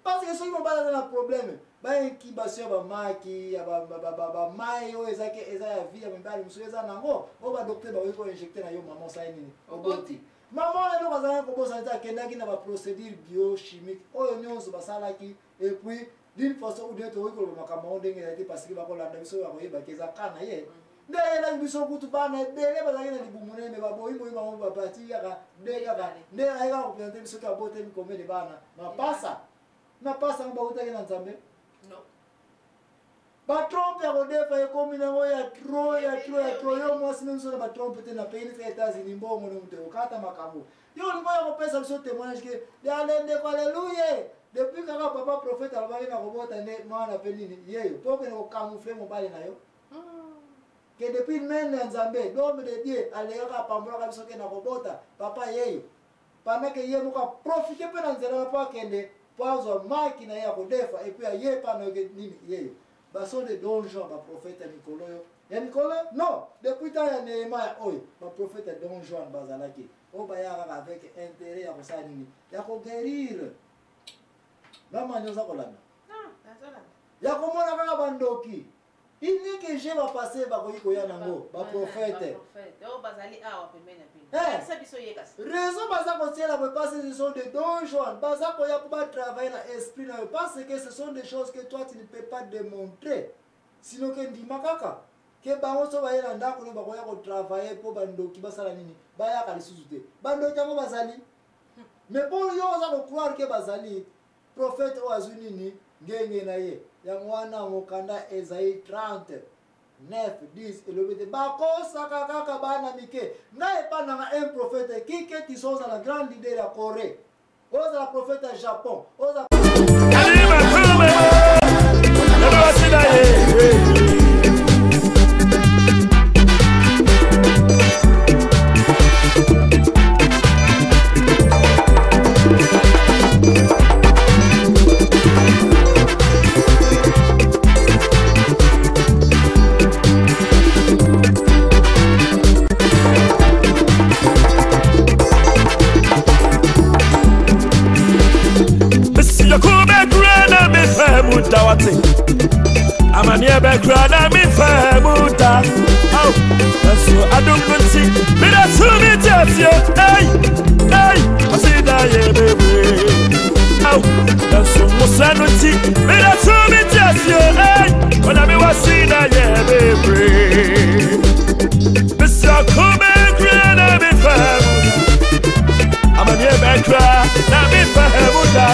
Parce que ceux qui vont pas dans le problème, qui basent ba maki, ba mai o ezaki eza ya vie ya mbali muso eza nango, o ba docteur ba ko injecter na yo maman sa nini. Oboti. Maman na ko za ko bosa ta kendaki na ba procédure biochimique. Oyo nyonso basalaki et puis d'une façon ou d'une autre ko ba makambo ndenge ya parce que ba ko landa biso ya ko yeba keza kana ye. Ndela biso kutu bana bele bazaki na libumune me ba boyi boyi ba ba parti ya ka ndeka ka ndeka ya ko présenter biso ka bote mi komé de bana. Ma passa. Na passa ngba utaki na nzambe. Non. Ba trompe ya kodefa ye komi na ya tro yo mwasi memso na ba trompe te na pays ni États-Unis mbongo no mute okata makambo. Yo ngo ya kopesa biso témoignage que alende ko alléluia. Depuis que papa prophète alobaki na kobota ne mwana pe nini yeyo poko ne ko camoufler mobali na yo. Que depuis mene nzambe l'homme de Dieu alega pambola ka biso ke na kobota papa yeyo. Pendant que ye muka profiter pe na nzela pa kende Pausa máquina ya kodefa et puis aye pa no nini yeyo. Baso de Don Jean ba prophète Nicolas. Ya Nicolas? Non, depuis ta ya Nehemia oyo ba prophète Don Jean bazalaki. O ba ya avec intérêt ya kosala nini? Ya ko guérir. Mama nyoza kolanda. Non, nazolanda. Ya komona kaka bandoki. Il n'est que je vais passer ba koyiko ya nango, ba prophète. O bazali awa pemena pili. Eh, Biso yekas. raison baza kotiela ba passer ce sont des Don Juan, baza koya pour travailler dans esprit na parce que ce sont des choses que toi tu ne peux pas démontrer. Sinon que ndima kaka. Que bango so ba yela ndako no ba koya ko travailler pour bandoki basala nini? Ba ya ka lisusu te. Bandoki ngo bazali. Mais pour yo oza ko croire que bazali prophète o azunini ngenge na ye. Ya mwana mokanda Esaïe 30 9 10 elobete bakosa kaka bana mike ngai pa na un prophète qui que tu sois la grande leader ya Corée oza la prophète ya Japon oza Amania background me famuta. Oh, so I don't see me that so me just hey, I see that yeah baby. Oh, so musanuti me that so me just hey, when I me was see that yeah baby. Mr. Background me famuta. Amania background me famuta.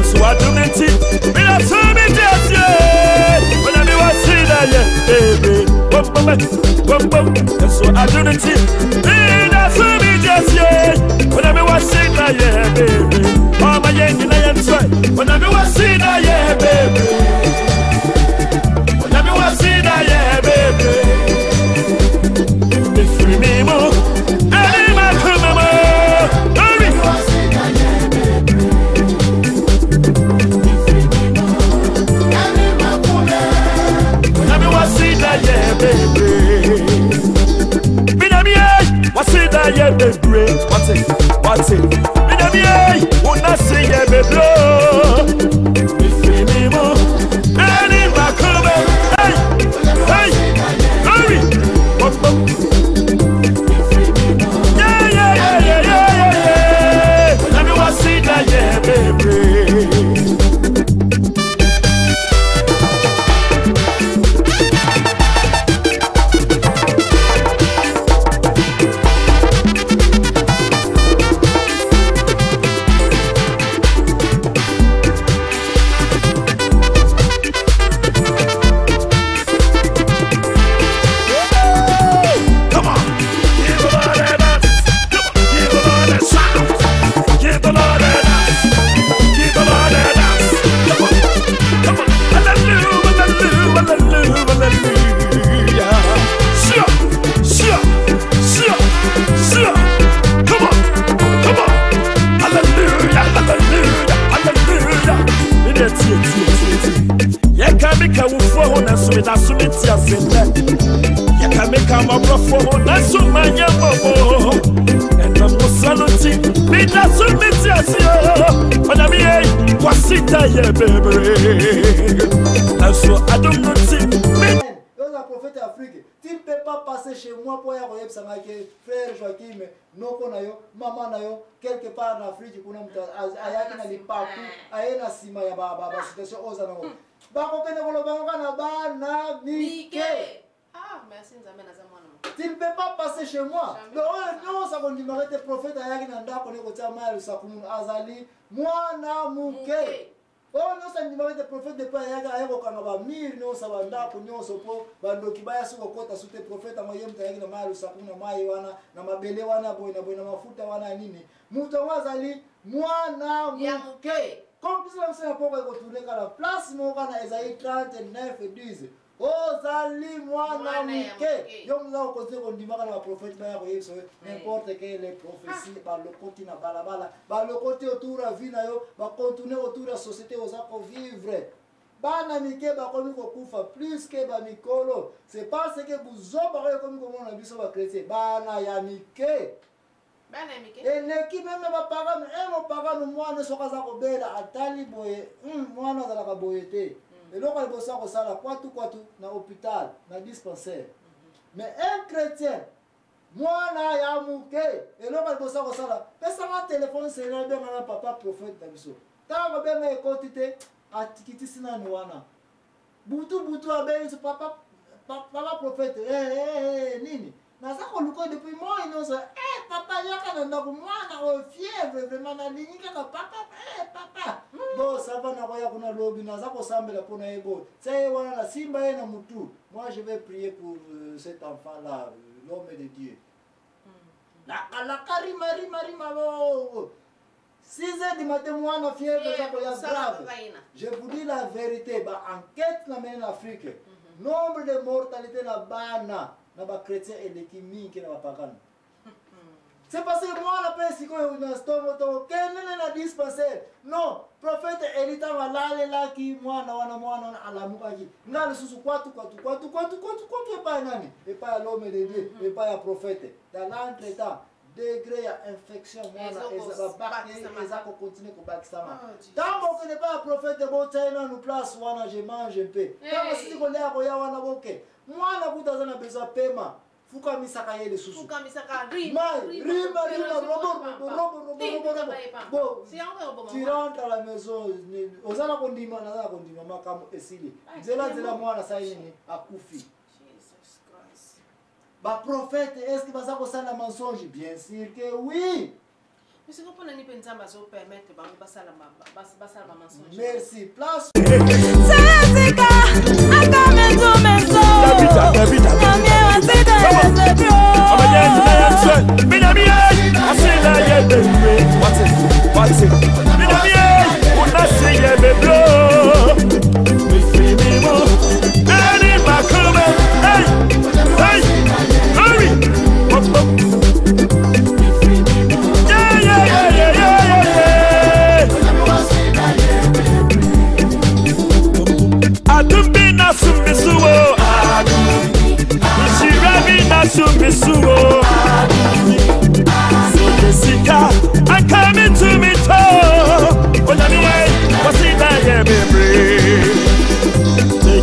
So I don't see me that so me just when I was see that baby, so I don't see that's what me just when I was see that baby, oh my I am sorry when I was see that baby, when I was see that baby, if you me more, I my come more, hurry. Yeah, baby. What's it that yeah, baby? What's it? When I say yeah, baby, if you more, and in my cover, hey, hurry, yeah. Let me what's it that yeah, baby. wasita ye baby. So I don't know si. Le prophète Afrique, tu ne peux pas passer chez moi pour y avoir frère Joachim, non konayo, maman nayo, quelque part en Afrique, pour nous ayaki na lipaku, ayena sima ya baba, situation ozana. Bako kene kolo bako na ba na mike. Ah, merci nzambe na zamwana. Tu ne peux pas passer chez moi. Non, ça qu'on dit m'arrête prophète ayaki na ndako ne kotia malu sakumu azali, mwana muke. Oh non, ça n'y avait prophète de pas yaga ayako kangaba mir no sabanda kunyo sopo bando kibaya suko kota sute prophète amoye mtayagi na malu sakuna mai wana na mabele wana boy na mafuta wana nini muto wazali mwana muke comme ça c'est pour que tourner la place mo kana Esaïe 39 10 ozali mwana muke yo mza ko ko ndimaka na prophète ba yako yeso n'importe quelle les prophéties par le côté na balabala ba le côté autour à vie na yo ba continuer autour la société ozako vivre bana mike ba komi ko kufa plus que ba mikolo c'est parce que buzoba ko komi ko mona biso ba chrétien bana ya mike bana mike et l'équipe même ba parents mo parents mwana sokaza ko bela atali boye mwana za la boyete. Et donc, on a ça quoi tout dans l'hôpital, dans le dispensaire. Mais un chrétien, moi, na ya mouke. Et donc, on a ça là. Mais ça va téléphone, c'est là, bien, on a papa prophète d'Abisso. Tant que bien, mais écoutez, à tikiti sina nouana. Boutou, abe, papa prophète, nini. Naza koluko depuis moi innocent. Papa yaka na ndako mwana o fièvre vraiment na linika ka papa. Bon ça va na koya kuna lobi naza ko sambela pona ebo. C'est wana na simba ye na mutu. Moi je vais prier pour cet enfant là, l'homme de Dieu. La karima 6h du matin moi na fièvre ça ko ya grave. Je vous dis la vérité, ba enquête na men Afrique. Nombre de mortalité na bana na ba chrétien et de kimi qui na ba pagano. C'est parce que moi la paix si ko na stomo to kenene na dispensaire. Non, prophète Elita walale la ki mwana wana alamuka ki. Ngale susu kwatu pas nani? Et pas l'homme de Dieu, et pas le prophète. Dans l'entretemps degré ya infection mwana ezako continuer ko bakisama. Tant que n'est pas prophète de botena nous place wana je mange un peu. Tant si ko lea ko ya wana boke. Mwana kutazana besoin paiement. Fuka misaka yele susu. Fuka misaka rima robo. Bon, tu rentres à la maison, ozala kondima na kondima makamu esili. Zela mwana sa yini akufi. Ba prophète, est-ce que bazako sala mensonge? Bien sûr que oui. Mais c'est qu'on a ni pensamba zo permettre ba basala mensonge. Merci. Place. I'm coming to me too. But anyway, what's it that yeah, baby?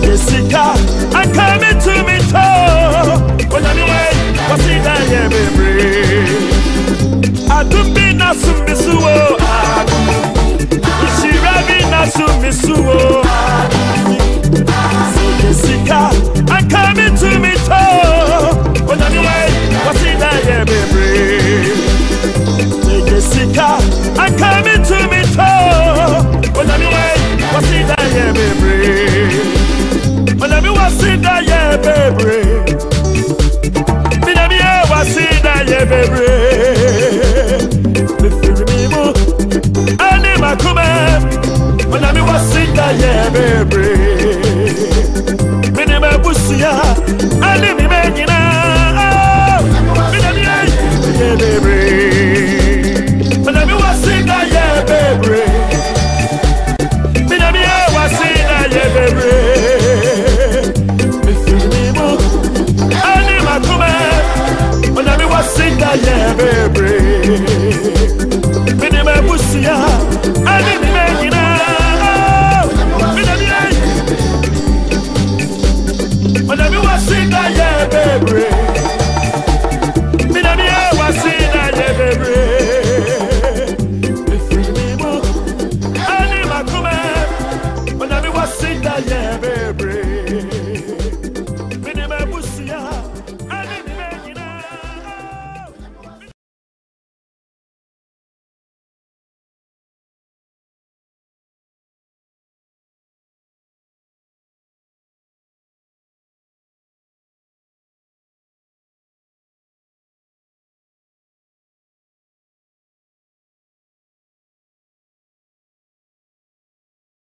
Jessica, I'm coming to me too. But anyway, what's it that yeah, baby? I don't be na sumisuo. She rabi na sumisuo.